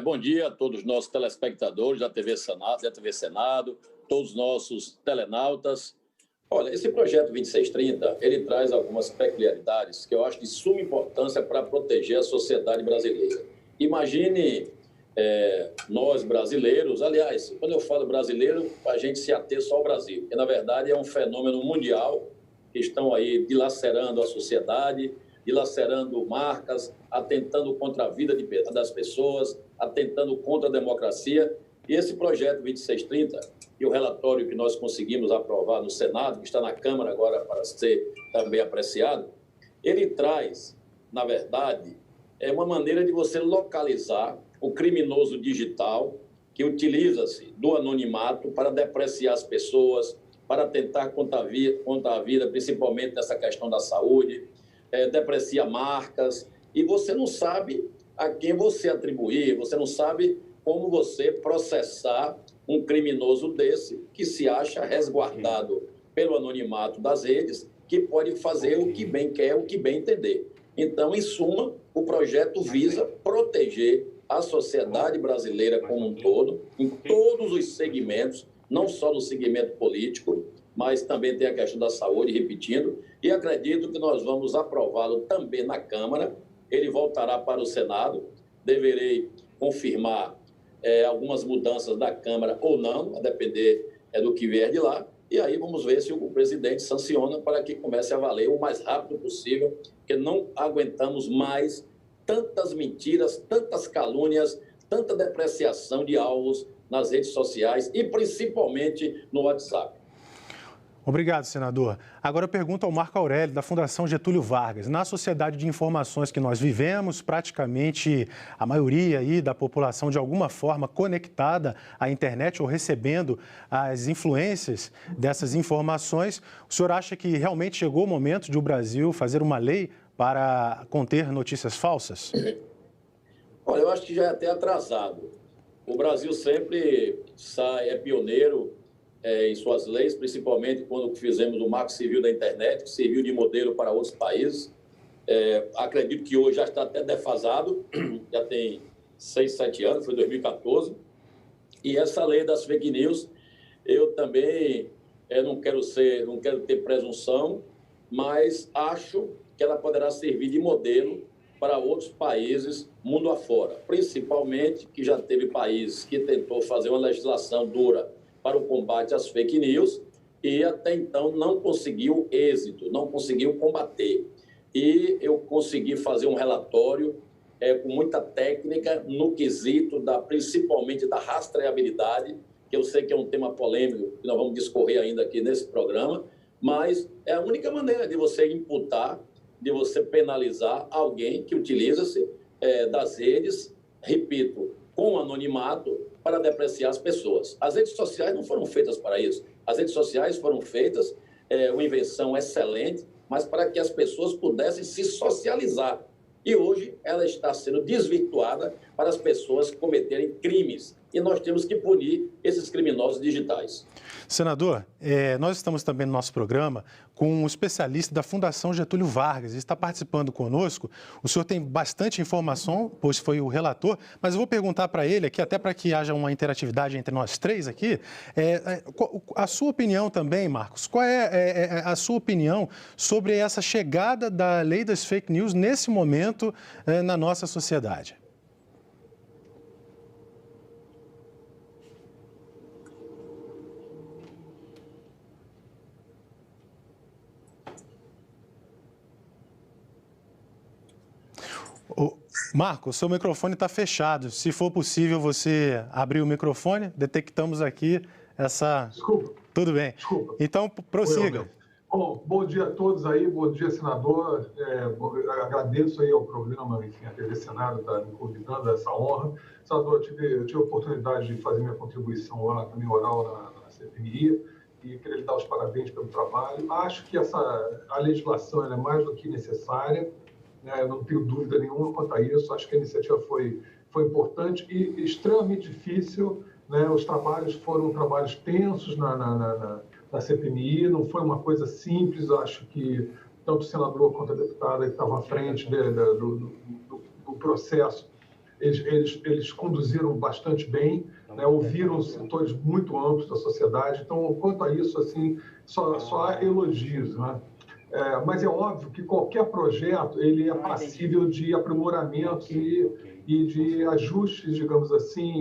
Bom dia a todos os nossos telespectadores da TV Senado, todos os nossos telenautas. Olha, esse projeto 2630, ele traz algumas peculiaridades que eu acho de suma importância para proteger a sociedade brasileira. Imagine nós brasileiros, aliás, quando eu falo brasileiro, a gente se ater só ao Brasil, porque na verdade é um fenômeno mundial que estão aí dilacerando a sociedade, dilacerando marcas, atentando contra a vida das pessoas, atentando contra a democracia. E esse projeto 2630 e o relatório que nós conseguimos aprovar no Senado, que está na Câmara agora para ser também apreciado, ele traz, na verdade, uma maneira de você localizar o criminoso digital que utiliza-se do anonimato para depreciar as pessoas, para tentar contra a vida, principalmente nessa questão da saúde, deprecia marcas, e você não sabe a quem você atribuir, você não sabe como você processar um criminoso desse que se acha resguardado pelo anonimato das redes, que pode fazer o que bem quer, o que bem entender. Então, em suma, o projeto visa proteger a sociedade brasileira como um todo, em todos os segmentos, não só no segmento político, mas também tem a questão da saúde, repetindo, e acredito que nós vamos aprová-lo também na Câmara. Ele voltará para o Senado, deverei confirmar algumas mudanças da Câmara ou não, a depender do que vier de lá, e aí vamos ver se o presidente sanciona para que comece a valer o mais rápido possível, porque não aguentamos mais tantas mentiras, tantas calúnias, tanta depreciação de alvos nas redes sociais e principalmente no WhatsApp. Obrigado, senador. Agora eu pergunto ao Marco Aurélio, da Fundação Getúlio Vargas. Na sociedade de informações que nós vivemos, praticamente a maioria aí da população de alguma forma conectada à internet ou recebendo as influências dessas informações, o senhor acha que realmente chegou o momento de o Brasil fazer uma lei para conter notícias falsas? Olha, eu acho que já é até atrasado. O Brasil sempre é pioneiro em suas leis, principalmente quando fizemos o Marco Civil da Internet, que serviu de modelo para outros países. Acredito que hoje já está até defasado, já tem 6, 7 anos, foi 2014. E essa lei das fake news, eu também não quero ter presunção, mas acho que ela poderá servir de modelo para outros países mundo afora, principalmente que já teve países que tentou fazer uma legislação dura para o combate às fake news e até então não conseguiu êxito, não conseguiu combater. E eu consegui fazer um relatório com muita técnica no quesito principalmente da rastreabilidade, que eu sei que é um tema polêmico, que nós vamos discorrer ainda aqui nesse programa, mas é a única maneira de você imputar, de você penalizar alguém que utiliza-se das redes, repito, com anonimato, para depreciar as pessoas. As redes sociais não foram feitas para isso. As redes sociais foram feitas, uma invenção excelente, mas para que as pessoas pudessem se socializar. E hoje ela está sendo desvirtuada para as pessoas cometerem crimes. E nós temos que punir esses criminosos digitais. Senador, nós estamos também no nosso programa com um especialista da Fundação Getúlio Vargas. Ele está participando conosco. O senhor tem bastante informação, pois foi o relator, mas eu vou perguntar para ele aqui, até para que haja uma interatividade entre nós três aqui, a sua opinião também, Marcos. Qual é a sua opinião sobre essa chegada da lei das fake news nesse momento na nossa sociedade? Marcos, seu microfone está fechado. Se for possível você abrir o microfone, detectamos aqui essa... Desculpa. Tudo bem. Desculpa. Então, prossiga. Bom dia a todos aí, bom dia, senador. Agradeço aí ao programa, enfim, a TV Senado está me convidando a essa honra. Senador, eu tive a oportunidade de fazer minha contribuição lá, também oral na CPMI, e queria lhe dar os parabéns pelo trabalho. Acho que a legislação é mais do que necessária. Eu não tenho dúvida nenhuma quanto a isso. Acho que a iniciativa foi importante e extremamente difícil. Os trabalhos foram trabalhos tensos na CPMI, não foi uma coisa simples. Acho que tanto o senador quanto a deputada que estava à frente do processo, eles conduziram bastante bem, ouviram setores muito amplos da sociedade. Então, quanto a isso, assim, só há elogios, mas é óbvio que qualquer projeto ele é passível de aprimoramentos e de ajustes, digamos assim,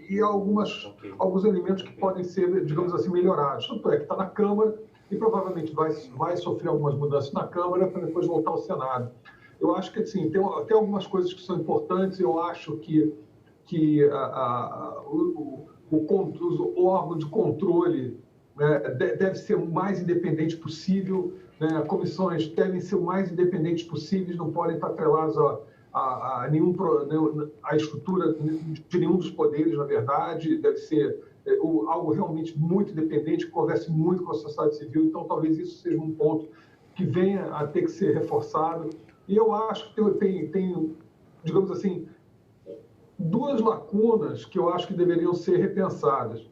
e alguns elementos que podem ser, digamos assim, melhorados. Tanto é que está na Câmara e provavelmente vai sofrer algumas mudanças na Câmara para depois voltar ao Senado. Eu acho que assim, tem algumas coisas que são importantes. Eu acho que o órgão de controle deve ser o mais independente possível. Comissões devem ser o mais independentes possíveis, não podem estar atreladas a estrutura de nenhum dos poderes, na verdade. Deve ser algo realmente muito independente, que converse muito com a sociedade civil. Então, talvez isso seja um ponto que venha a ter que ser reforçado. E eu acho que tem, digamos assim, duas lacunas que eu acho que deveriam ser repensadas.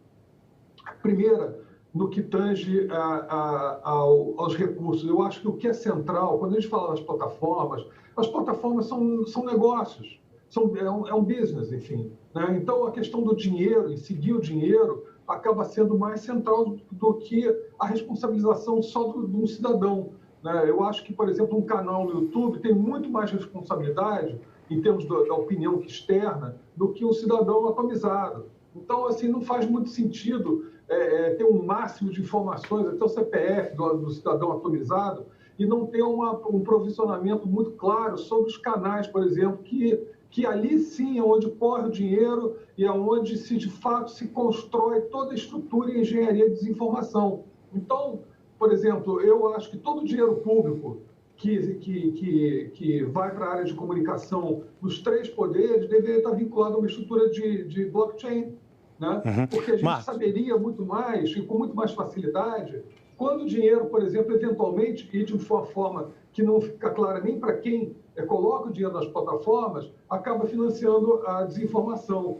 A primeira, no que tange aos recursos. Eu acho que o que é central, quando a gente fala das plataformas, as plataformas são negócios, é um business, enfim. Então, a questão do dinheiro, e seguir o dinheiro, acaba sendo mais central do que a responsabilização só de um cidadão. Eu acho que, por exemplo, um canal no YouTube tem muito mais responsabilidade, em termos da opinião externa, do que um cidadão atomizado. Então, assim, não faz muito sentido ter um máximo de informações, até o CPF do cidadão atomizado, e não ter um provisionamento muito claro sobre os canais, por exemplo, que ali sim é onde corre o dinheiro e é onde de fato se constrói toda a estrutura e engenharia de desinformação. Então, por exemplo, eu acho que todo o dinheiro público que vai para a área de comunicação nos três poderes deveria estar vinculado a uma estrutura de blockchain. Porque a gente saberia muito mais e com muito mais facilidade quando o dinheiro, por exemplo, eventualmente, e de uma forma que não fica clara nem para quem coloca o dinheiro nas plataformas, acaba financiando a desinformação.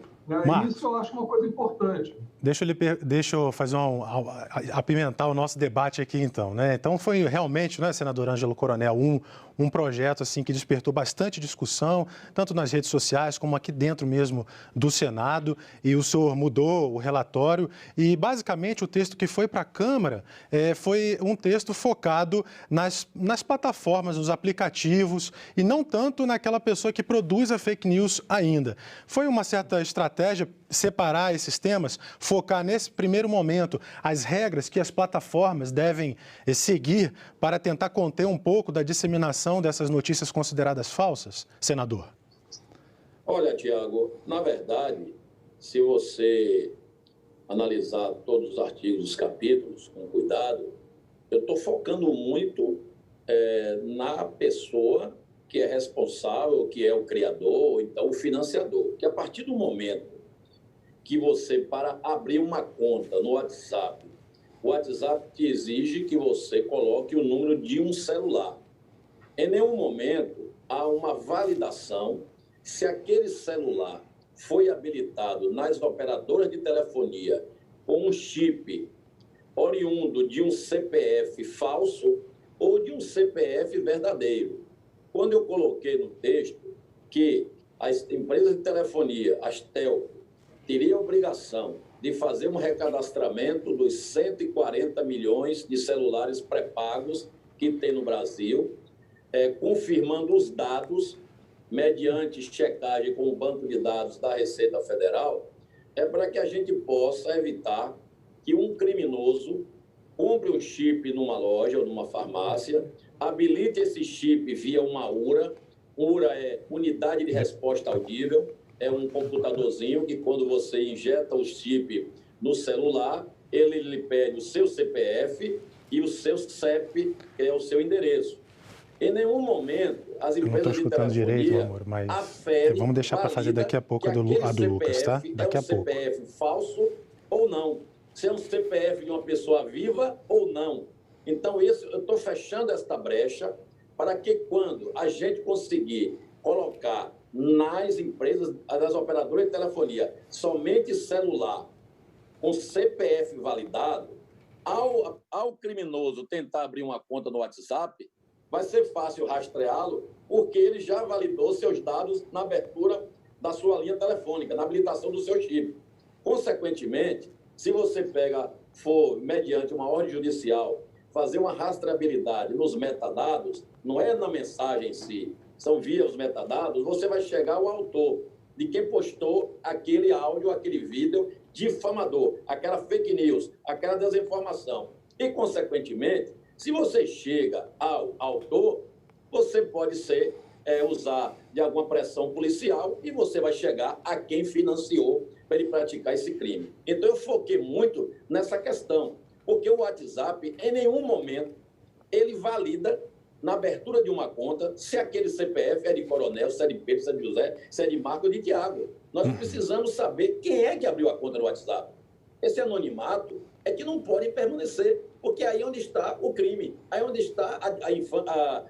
Isso eu acho uma coisa importante. Deixa eu fazer apimentar o nosso debate aqui, então. Então, foi realmente, senador Ângelo Coronel, um projeto assim, que despertou bastante discussão, tanto nas redes sociais como aqui dentro mesmo do Senado, e o senhor mudou o relatório e, basicamente, o texto que foi para a Câmara foi um texto focado nas plataformas, nos aplicativos, e não tanto naquela pessoa que produz a fake news ainda. Foi uma certa estratégia separar esses temas, focar nesse primeiro momento as regras que as plataformas devem seguir para tentar conter um pouco da disseminação dessas notícias consideradas falsas, senador? Olha, Tiago, na verdade, se você analisar todos os artigos, os capítulos com cuidado, eu estou focando muito na pessoa que é responsável, que é o criador, ou então o financiador. Que a partir do momento que você, para abrir uma conta no WhatsApp, o WhatsApp te exige que você coloque o número de um celular. Em nenhum momento há uma validação se aquele celular foi habilitado nas operadoras de telefonia com um chip oriundo de um CPF falso ou de um CPF verdadeiro. Quando eu coloquei no texto que as empresas de telefonia, as telcos, teriam a obrigação de fazer um recadastramento dos 140 milhões de celulares pré-pagos que tem no Brasil, confirmando os dados mediante checagem com o banco de dados da Receita Federal, para que a gente possa evitar que um criminoso compre um chip numa loja ou numa farmácia, habilite esse chip via uma URA. URA é Unidade de Resposta Audível, é um computadorzinho que, quando você injeta o chip no celular, ele lhe pede o seu CPF e o seu CEP, que é o seu endereço. Em nenhum momento as empresas de telefonia direito, amor, mas vamos deixar para fazer daqui a pouco a do Lucas, tá? Daqui a pouco. É um CPF falso ou não? Se é um CPF de uma pessoa viva ou não? Então, eu estou fechando esta brecha para que, quando a gente conseguir colocar nas empresas, nas operadoras de telefonia, somente celular com CPF validado, ao criminoso tentar abrir uma conta no WhatsApp, vai ser fácil rastreá-lo, porque ele já validou seus dados na abertura da sua linha telefônica, na habilitação do seu chip. Consequentemente, se você for mediante uma ordem judicial, fazer uma rastreabilidade nos metadados, não é na mensagem em si, são via os metadados, você vai chegar ao autor de quem postou aquele áudio, aquele vídeo difamador, aquela fake news, aquela desinformação. E, consequentemente, se você chega ao autor, você pode usar de alguma pressão policial e você vai chegar a quem financiou para ele praticar esse crime. Então, eu foquei muito nessa questão, porque o WhatsApp, em nenhum momento, ele valida, na abertura de uma conta, se aquele CPF é de Coronel, se é de Pedro, se é de José, se é de Marco ou de Tiago. Nós precisamos saber quem é que abriu a conta no WhatsApp. Esse anonimato é que não pode permanecer, porque aí é onde está o crime, aí é onde está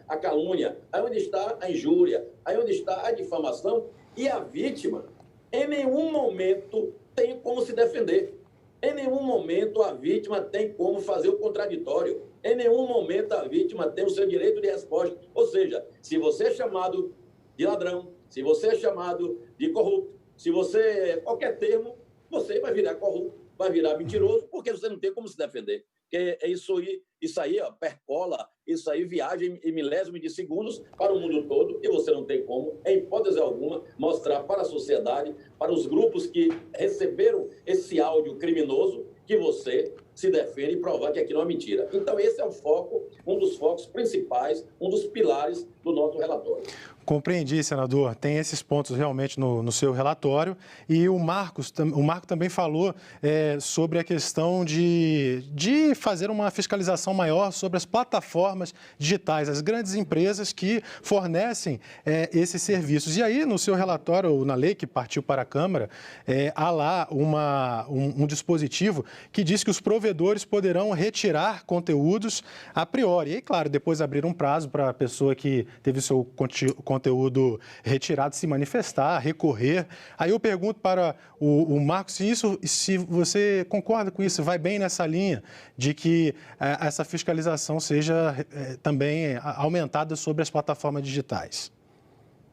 a calúnia, aí é onde está a injúria, aí é onde está a difamação, e a vítima, em nenhum momento, tem como se defender. Em nenhum momento a vítima tem como fazer o contraditório. Em nenhum momento a vítima tem o seu direito de resposta. Ou seja, se você é chamado de ladrão, se você é chamado de corrupto, se você qualquer termo, você vai virar corrupto, vai virar mentiroso, porque você não tem como se defender. Porque isso aí percola, isso aí viaja em milésimos de segundos para o mundo todo, e você não tem como, em hipótese alguma, mostrar para a sociedade, para os grupos que receberam esse áudio criminoso, que você se defende e provar que aquilo é uma mentira. Então, esse é o foco, um dos focos principais, um dos pilares do nosso relatório. Compreendi, senador. Tem esses pontos realmente no seu relatório. E o Marco também falou sobre a questão de fazer uma fiscalização maior sobre as plataformas digitais, as grandes empresas que fornecem esses serviços. E aí, no seu relatório, ou na lei que partiu para a Câmara, há lá um dispositivo que diz que os provedores poderão retirar conteúdos a priori. E, claro, depois abrir um prazo para a pessoa que teve o seu conteúdo retirado se manifestar, recorrer. Aí eu pergunto para o Marcos se você concorda com isso, vai bem nessa linha de que essa fiscalização seja também aumentada sobre as plataformas digitais.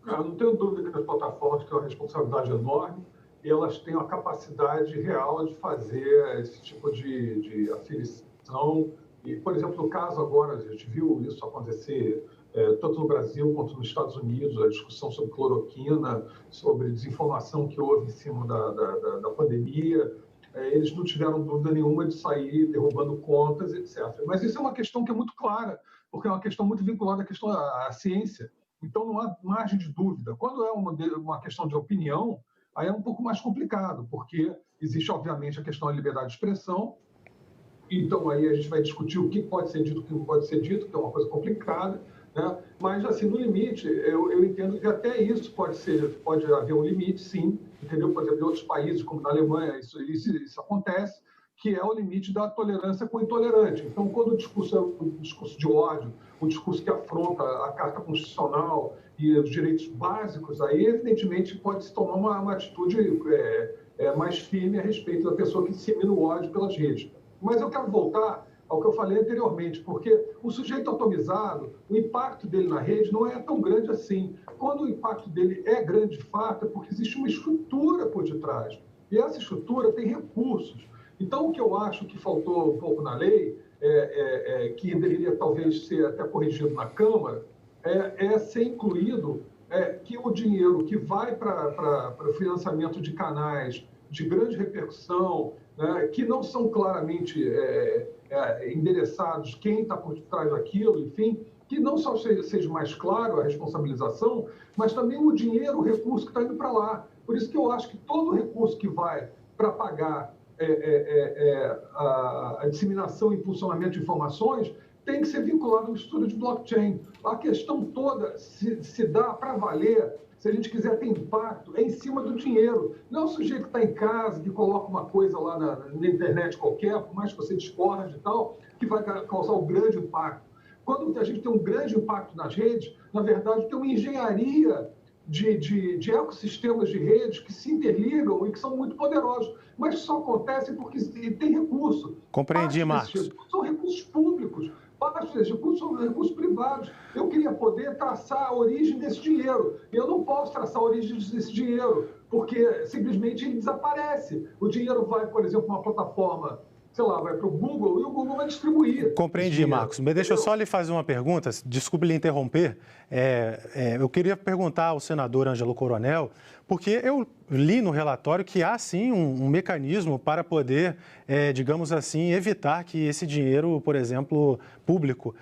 Eu não tenho dúvida que as plataformas têm uma responsabilidade enorme e elas têm uma capacidade real de fazer esse tipo de aferição. E, por exemplo, no caso agora, a gente viu isso acontecer tanto no Brasil quanto nos Estados Unidos, a discussão sobre cloroquina, sobre desinformação que houve em cima da pandemia. Eles não tiveram dúvida nenhuma de sair derrubando contas, etc. Mas isso é uma questão que é muito clara, porque é uma questão muito vinculada à ciência. Então, não há margem de dúvida. Quando é uma questão de opinião, aí é um pouco mais complicado, porque existe, obviamente, a questão da liberdade de expressão, Então, aí a gente vai discutir o que pode ser dito, o que não pode ser dito, que é uma coisa complicada, né? Mas, assim, no limite, eu entendo que até isso pode haver um limite, sim, entendeu? Por exemplo, em outros países, como na Alemanha, isso acontece, que é o limite da tolerância com o intolerante. Então, quando o discurso é um discurso de ódio, um discurso que afronta a Carta Constitucional e os direitos básicos, aí, evidentemente, pode-se tomar uma atitude mais firme a respeito da pessoa que dissemina o ódio pelas redes. Mas eu quero voltar ao que eu falei anteriormente, porque o sujeito atomizado, o impacto dele na rede não é tão grande assim. Quando o impacto dele é grande de fato, é porque existe uma estrutura por detrás. E essa estrutura tem recursos. Então, o que eu acho que faltou um pouco na lei, que deveria talvez ser até corrigido na Câmara, é ser incluído que o dinheiro que vai para o financiamento de canais de grande repercussão, né, que não são claramente endereçados quem está por trás daquilo, enfim, que não só seja mais claro a responsabilização, mas também o dinheiro, o recurso que está indo para lá. Por isso que eu acho que todo recurso que vai para pagar a disseminação e impulsionamento de informações tem que ser vinculado ao estudo de blockchain. A questão toda se dá para valer, se a gente quiser ter impacto, é em cima do dinheiro. Não é o sujeito que está em casa, que coloca uma coisa lá na internet qualquer, por mais que você discorde e tal, que vai causar um grande impacto. Quando a gente tem um grande impacto nas redes, na verdade, tem uma engenharia de ecossistemas de redes que se interligam e que são muito poderosos. Mas só acontece porque tem recurso. Compreendi, Marcos. São recursos públicos. Parte desses recursos são recursos privados. Eu queria poder traçar a origem desse dinheiro. Eu não posso traçar a origem desse dinheiro, porque simplesmente ele desaparece. O dinheiro vai, por exemplo, para uma plataforma, sei lá, vai para o Google e o Google vai distribuir. Compreendi, Marcos. Mas deixa eu só lhe fazer uma pergunta, desculpe lhe interromper. Eu queria perguntar ao senador Ângelo Coronel, porque eu li no relatório que há, sim, um mecanismo para poder, digamos assim, evitar que esse dinheiro, por exemplo, público,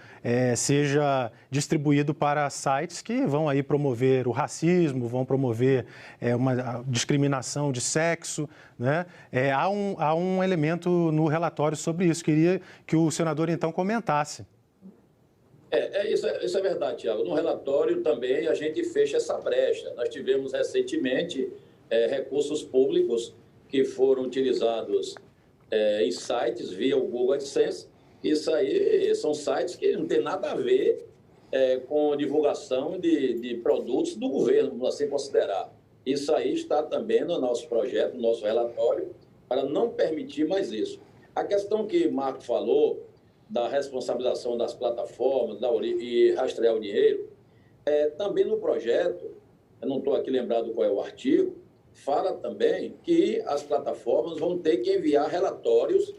seja distribuído para sites que vão aí promover o racismo, vão promover uma discriminação de sexo, né? Há um elemento no relatório sobre isso. Queria que o senador, então, comentasse. Isso é verdade, Tiago. No relatório também a gente fecha essa brecha. Nós tivemos recentemente recursos públicos que foram utilizados em sites via o Google AdSense. Isso aí são sites que não tem nada a ver com divulgação de produtos do governo, vamos assim considerar. Isso aí está também no nosso projeto, no nosso relatório, para não permitir mais isso. A questão que o Marco falou, da responsabilização das plataformas e rastrear o dinheiro, também no projeto, eu não estou aqui lembrado qual é o artigo, fala também que as plataformas vão ter que enviar relatórios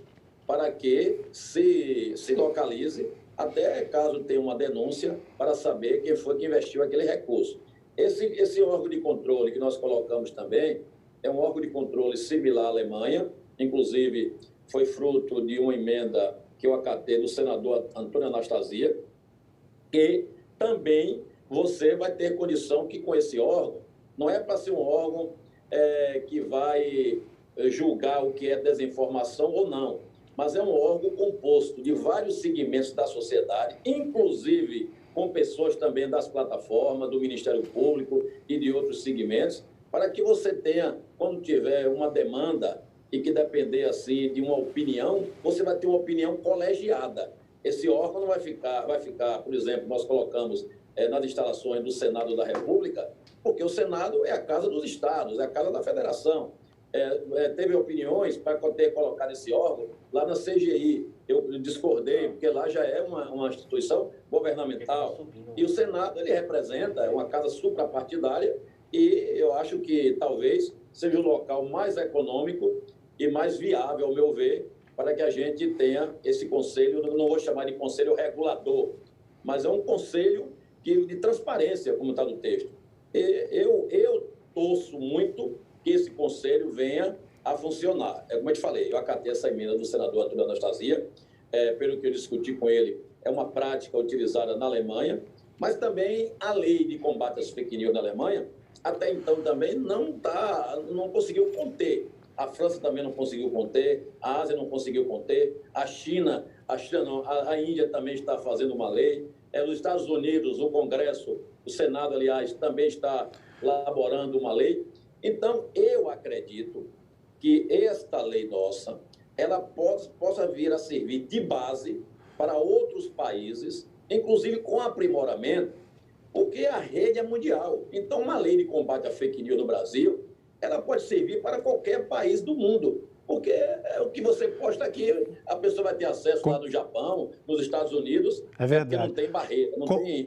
para que se localize, até caso tenha uma denúncia, para saber quem foi que investiu aquele recurso. Esse órgão de controle que nós colocamos também é um órgão de controle similar à Alemanha, inclusive foi fruto de uma emenda que eu acatei do senador Antônio Anastasia, que também você vai ter condição que com esse órgão, não é para ser um órgão que vai julgar o que é desinformação ou não, mas é um órgão composto de vários segmentos da sociedade, inclusive com pessoas também das plataformas, do Ministério Público e de outros segmentos, para que você tenha, quando tiver uma demanda e que depender assim de uma opinião, você vai ter uma opinião colegiada. Esse órgão não vai ficar, por exemplo, nós colocamos nas instalações do Senado da República, porque o Senado é a casa dos estados, é a casa da federação. Teve opiniões para ter colocado esse órgão lá na CGI. Eu discordei, porque lá já é uma instituição governamental. E o Senado, ele representa uma casa suprapartidária e eu acho que talvez seja o local mais econômico e mais viável, ao meu ver, para que a gente tenha esse conselho, não vou chamar de conselho regulador, mas é um conselho de transparência, como está no texto. Eu torço muito que esse conselho venha a funcionar. Como eu te falei, eu acatei essa emenda do senador Antônio Anastasia, pelo que eu discuti com ele, é uma prática utilizada na Alemanha, mas também a lei de combate às fake news na Alemanha, até então também não conseguiu conter. a França também não conseguiu conter, a Ásia não conseguiu conter, a China não, a Índia também está fazendo uma lei, nos Estados Unidos, o Congresso, o Senado, aliás, também está elaborando uma lei. Então, eu acredito que esta lei nossa, ela possa vir a servir de base para outros países, inclusive com aprimoramento, porque a rede é mundial. Então, uma lei de combate à fake news no Brasil, ela pode servir para qualquer país do mundo, porque o que você posta aqui, a pessoa vai ter acesso lá no Japão, nos Estados Unidos, é verdade. Porque não tem barreira.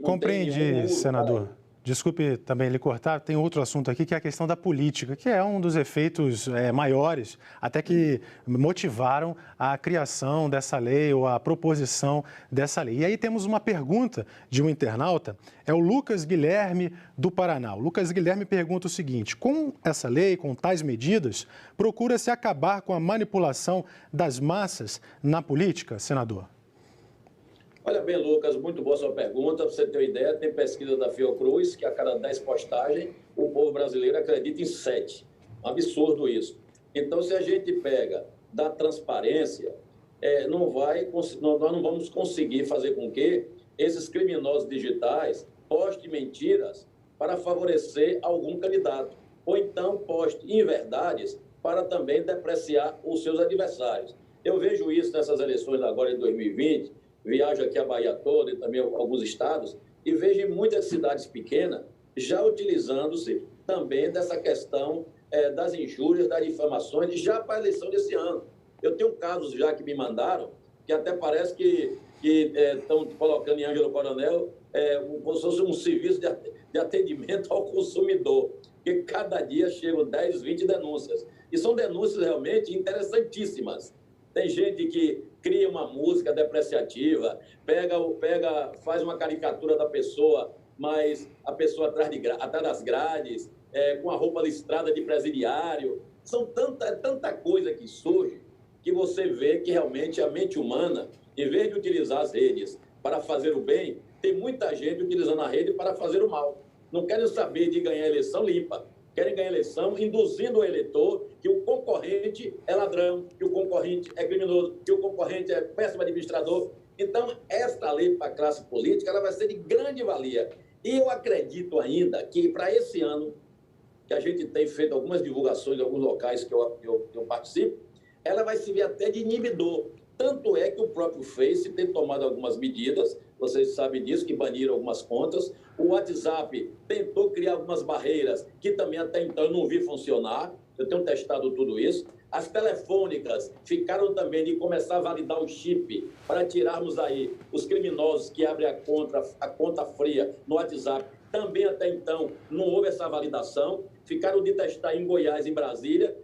Compreendi, senador. Desculpe também lhe cortar, tem outro assunto aqui que é a questão da política, que é um dos efeitos maiores, até que motivaram a criação dessa lei ou a proposição dessa lei. E aí temos uma pergunta de um internauta, é o Lucas Guilherme do Paraná. O Lucas Guilherme pergunta o seguinte: com essa lei, com tais medidas, procura-se acabar com a manipulação das massas na política, senador? Olha bem, Lucas, muito boa sua pergunta. Para você ter uma ideia, tem pesquisa da Fiocruz que a cada 10 postagens, o povo brasileiro acredita em 7. Um absurdo isso. Então, se a gente pega da transparência, nós não vamos conseguir fazer com que esses criminosos digitais postem mentiras para favorecer algum candidato, ou então poste inverdades para também depreciar os seus adversários. Eu vejo isso nessas eleições agora de 2020, viajo aqui a Bahia toda e também alguns estados, e vejo em muitas cidades pequenas já utilizando-se também dessa questão das injúrias, das difamações, já para a eleição desse ano. Eu tenho casos já que me mandaram, que até parece que estão colocando em Ângelo Coronel como se fosse um serviço de atendimento ao consumidor, porque cada dia chegam 10, 20 denúncias. E são denúncias realmente interessantíssimas. Tem gente que cria uma música depreciativa, faz uma caricatura da pessoa, mas a pessoa atrás das grades, com a roupa listrada de presidiário. São tanta coisa que surge que você vê que realmente a mente humana, em vez de utilizar as redes para fazer o bem, tem muita gente utilizando a rede para fazer o mal. Não querem saber de ganhar eleição limpa. Querem ganhar eleição induzindo o eleitor que o concorrente é ladrão, que o concorrente é criminoso, que o concorrente é péssimo administrador. Então, esta lei para a classe política ela vai ser de grande valia. E eu acredito ainda que para esse ano, que a gente tem feito algumas divulgações em alguns locais que eu participo, ela vai servir até de inibidor. Tanto é que o próprio Face tem tomado algumas medidas, vocês sabem disso, que baniram algumas contas. O WhatsApp tentou criar algumas barreiras que também até então eu não vi funcionar. Eu tenho testado tudo isso. As telefônicas ficaram também de começar a validar o chip para tirarmos aí os criminosos que abrem a conta fria no WhatsApp. Também até então não houve essa validação. Ficaram de testar em Goiás e Brasília.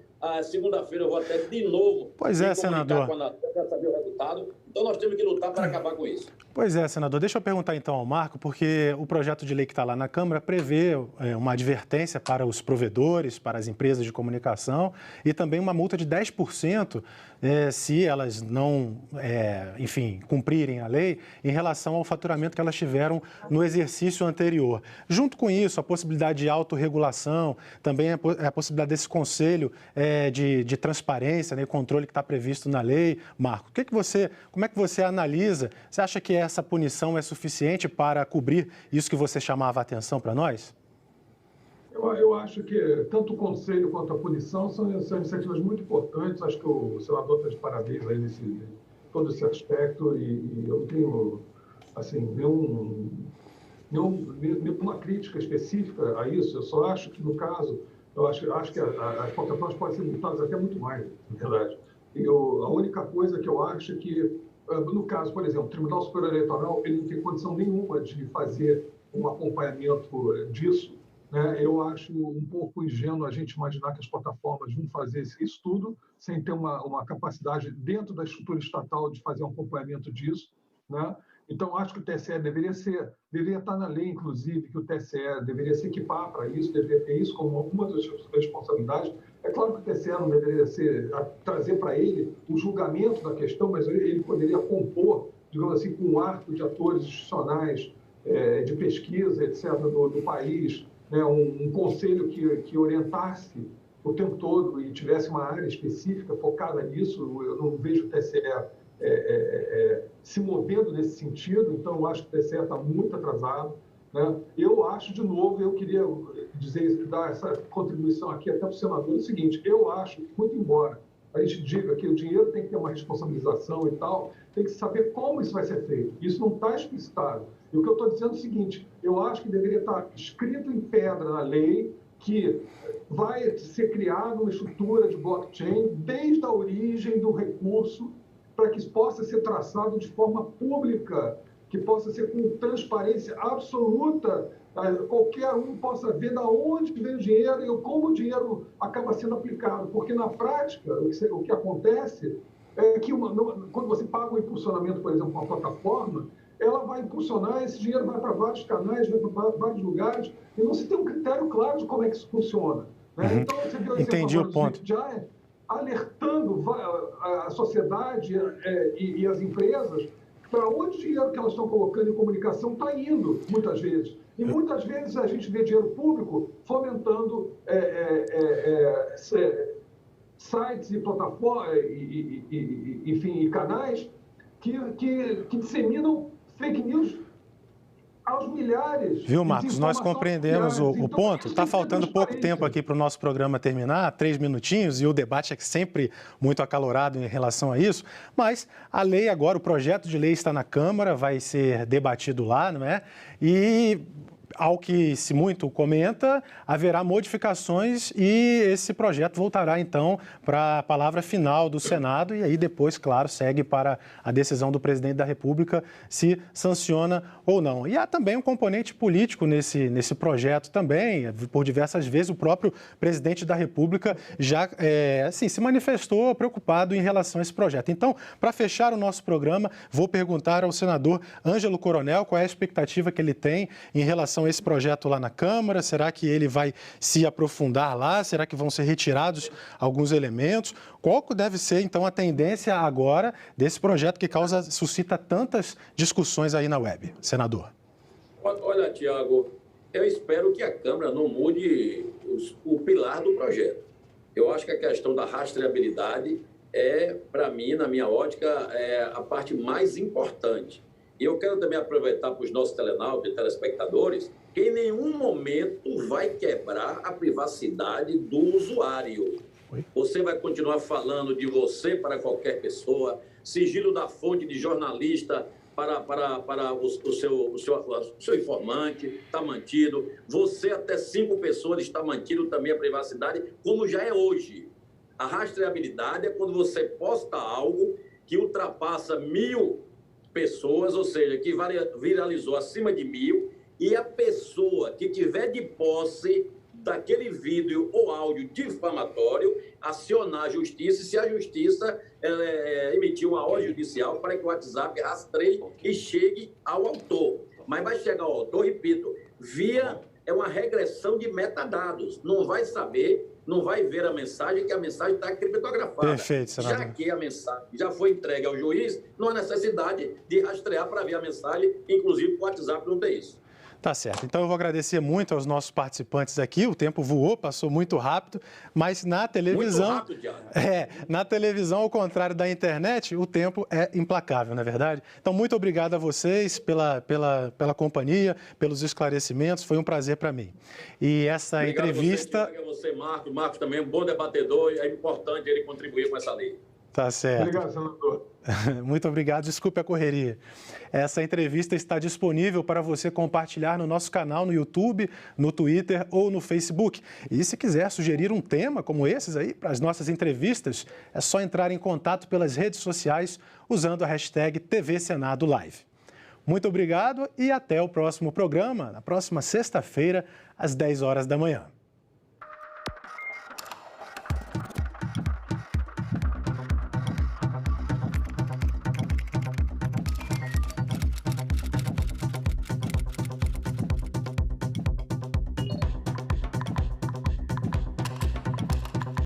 Segunda-feira eu vou até de novo. Pois é, senador. Para saber o resultado. Então nós temos que lutar para acabar com isso. Pois é, senador. Deixa eu perguntar então ao Marco, porque o projeto de lei que está lá na Câmara prevê uma advertência para os provedores, para as empresas de comunicação e também uma multa de 10% se elas não, enfim, cumprirem a lei em relação ao faturamento que elas tiveram no exercício anterior. Junto com isso, a possibilidade de autorregulação, também a possibilidade desse conselho de transparência, né, controle que está previsto na lei. Marco, como é que você analisa? Você acha que essa punição é suficiente para cobrir isso que você chamava a atenção para nós? Eu acho que tanto o conselho quanto a punição são iniciativas muito importantes. Acho que o senador está de parabéns aí todo esse aspecto e eu não tenho assim, nenhuma crítica específica a isso. Eu só acho que, no caso, eu acho que as plataformas podem ser multadas até muito mais, na verdade. E a única coisa que eu acho é que, no caso, por exemplo, o Tribunal Superior Eleitoral, ele não tem condição nenhuma de fazer um acompanhamento disso, né? Eu acho um pouco ingênuo a gente imaginar que as plataformas vão fazer isso tudo sem ter uma capacidade dentro da estrutura estatal de fazer um acompanhamento disso, né? Então, acho que o TSE deveria estar na lei, inclusive, que o TSE deveria se equipar para isso, deveria ter isso como uma das responsabilidades. É claro que o TSE não deveria trazer para ele o julgamento da questão, mas ele poderia compor, digamos assim, com um arco de atores institucionais, de pesquisa, etc., do país, né, um conselho que orientasse o tempo todo e tivesse uma área específica focada nisso. Eu não vejo o TSE se movendo nesse sentido, então eu acho que o TSE está muito atrasado, né? Eu acho, de novo, eu queria dar essa contribuição aqui até para o senador, o seguinte: eu acho que, muito embora a gente diga que o dinheiro tem que ter uma responsabilização e tal, tem que saber como isso vai ser feito. Isso não está explicitado. E o que eu estou dizendo é o seguinte: eu acho que deveria estar escrito em pedra na lei que vai ser criada uma estrutura de blockchain desde a origem do recurso, para que isso possa ser traçado de forma pública, que possa ser com transparência absoluta, qualquer um possa ver de onde vem o dinheiro e como o dinheiro acaba sendo aplicado. Porque, na prática, o que acontece é que quando você paga um impulsionamento, por exemplo, uma plataforma, ela vai impulsionar, esse dinheiro vai para vários canais, vai para vários lugares, e não se tem um critério claro de como é que isso funciona, né? Uhum. Então, você viu Entendi o ponto. Já alertando a sociedade e as empresas para onde o dinheiro que elas estão colocando em comunicação está indo, muitas vezes. E muitas vezes a gente vê dinheiro público fomentando sites e plataformas, enfim, e canais que disseminam fake news aos milhares. Viu, Marcos? Nós compreendemos o ponto. Está faltando pouco tempo aqui para o nosso programa terminar, 3 minutinhos, e o debate é sempre muito acalorado em relação a isso, mas a lei agora, o projeto de lei está na Câmara, vai ser debatido lá, não é? E, ao que se muito comenta, haverá modificações e esse projeto voltará, então, para a palavra final do Senado e aí depois, claro, segue para a decisão do presidente da República se sanciona ou não. E há também um componente político nesse projeto também. Por diversas vezes, o próprio presidente da República já se manifestou preocupado em relação a esse projeto. Então, para fechar o nosso programa, vou perguntar ao senador Ângelo Coronel qual é a expectativa que ele tem em relação a esse projeto lá na Câmara. Será que ele vai se aprofundar lá? Será que vão ser retirados alguns elementos? Qual deve ser, então, a tendência agora desse projeto que suscita tantas discussões aí na web, senador? Olha, Tiago, eu espero que a Câmara não mude o pilar do projeto. Eu acho que a questão da rastreabilidade para mim, na minha ótica, é a parte mais importante. E eu quero também aproveitar para os nossos telenautas e telespectadores que em nenhum momento vai quebrar a privacidade do usuário. Você vai continuar falando de você para qualquer pessoa, sigilo da fonte de jornalista para o seu informante está mantido, você até 5 pessoas está mantido também a privacidade, como já é hoje. A rastreabilidade é quando você posta algo que ultrapassa 1.000 pessoas, ou seja, que viralizou acima de 1.000, e a pessoa que tiver de posse daquele vídeo ou áudio difamatório acionar a justiça, e se a justiça emitir uma ordem judicial para que o WhatsApp rastreie e chegue ao autor. Mas vai chegar ao autor, repito, via uma regressão de metadados. Não vai saber, não vai ver a mensagem, que a mensagem está criptografada. Perfeito, senador. Já que a mensagem já foi entregue ao juiz, não há necessidade de rastrear para ver a mensagem, inclusive o WhatsApp não tem isso. Tá certo. Então eu vou agradecer muito aos nossos participantes aqui. O tempo voou, passou muito rápido, mas na televisão... Muito rápido, Thiago. Na televisão, ao contrário da internet, o tempo é implacável, não é verdade? Então, muito obrigado a vocês pela companhia, pelos esclarecimentos. Foi um prazer para mim. E essa obrigado entrevista... Obrigado a você, Marcos. Marcos também é um bom debatedor e é importante ele contribuir com essa lei. Tá certo. Obrigado, senador. Muito obrigado, desculpe a correria. Essa entrevista está disponível para você compartilhar no nosso canal no YouTube, no Twitter ou no Facebook. E se quiser sugerir um tema como esses aí para as nossas entrevistas, é só entrar em contato pelas redes sociais usando a hashtag TV Senado Live. Muito obrigado e até o próximo programa, na próxima sexta-feira, às 10 horas da manhã.